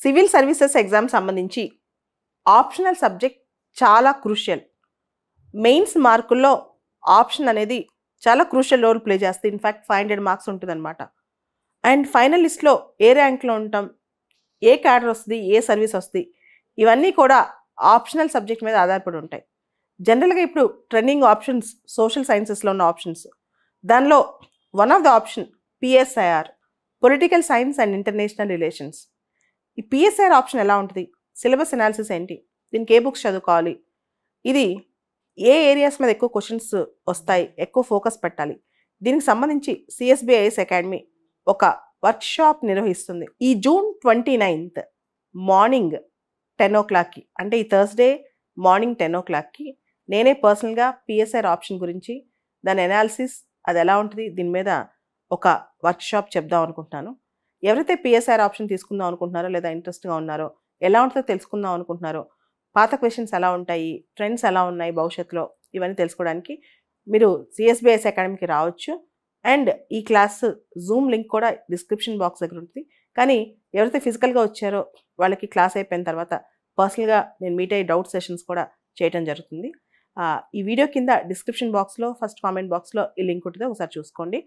Civil services exam సంబంధించి optional subject చాలా crucial. Mains మార్కుల్లో option అనేది చాలా క్రూషియల్ రోల్ ప్లే చేస్తుంది. ఇన్ఫ్యాక్ట్ 500 మార్క్స్ ఉంటుందన్నమాట. అండ్ ఫైనల్ లిస్ట్లో ఏ ర్యాంక్లో ఉంటాం, ఏ క్యాడర్ వస్తుంది, ఏ సర్వీస్ వస్తుంది, ఇవన్నీ కూడా ఆప్షనల్ సబ్జెక్ట్ మీద ఆధారపడి ఉంటాయి. జనరల్గా ఇప్పుడు ట్రెండింగ్ ఆప్షన్స్ సోషల్ సైన్సెస్లో ఉన్న ఆప్షన్స్. దానిలో one of the option PSIR, political science and international relations. ఈ పిఎస్ఐఆర్ ఆప్షన్ ఎలా ఉంటుంది, సిలబస్ అనాలిసిస్ ఏంటి, దీనికి ఏ బుక్స్ చదువుకోవాలి, ఇది ఏ ఏరియాస్ మీద ఎక్కువ క్వశ్చన్స్ వస్తాయి, ఎక్కువ ఫోకస్ పెట్టాలి, దీనికి సంబంధించి సిఎస్బిఐఎస్ అకాడమీ ఒక వర్క్షాప్ నిర్వహిస్తుంది. ఈ జూన్ 29th మార్నింగ్ 10 o'clockకి, అంటే ఈ థర్స్డే మార్నింగ్ 10 o'clockకి నేనే పర్సనల్గా పిఎస్ఐఆర్ ఆప్షన్ గురించి, దాని అనాలిసిస్ అది ఎలా ఉంటుంది, దీని మీద ఒక వర్క్షాప్ చెప్దాం అనుకుంటున్నాను. ఎవరైతే పిఎస్ఐఆర్ ఆప్షన్ తీసుకుందాం అనుకుంటున్నారో లేదా ఇంట్రెస్ట్గా ఉన్నారో, ఎలా ఉంటుందో తెలుసుకుందాం అనుకుంటున్నారో, పాత క్వశ్చన్స్ ఎలా ఉంటాయి, ట్రెండ్స్ ఎలా ఉన్నాయి భవిష్యత్తులో, ఇవన్నీ తెలుసుకోవడానికి మీరు సిఎస్బిఐఎస్ అకాడమీకి రావచ్చు. అండ్ ఈ క్లాస్ జూమ్ లింక్ కూడా డిస్క్రిప్షన్ బాక్స్ దగ్గర ఉంటుంది. కానీ ఎవరైతే ఫిజికల్గా వచ్చారో వాళ్ళకి క్లాస్ అయిపోయిన తర్వాత పర్సనల్గా నేను మీట్ అయ్యి డౌట్ సెషన్స్ కూడా చేయడం జరుగుతుంది. ఈ వీడియో కింద డిస్క్రిప్షన్ బాక్స్లో ఫస్ట్ కామెంట్ బాక్స్లో ఈ లింక్ ఉంటుంది, ఒకసారి చూసుకోండి.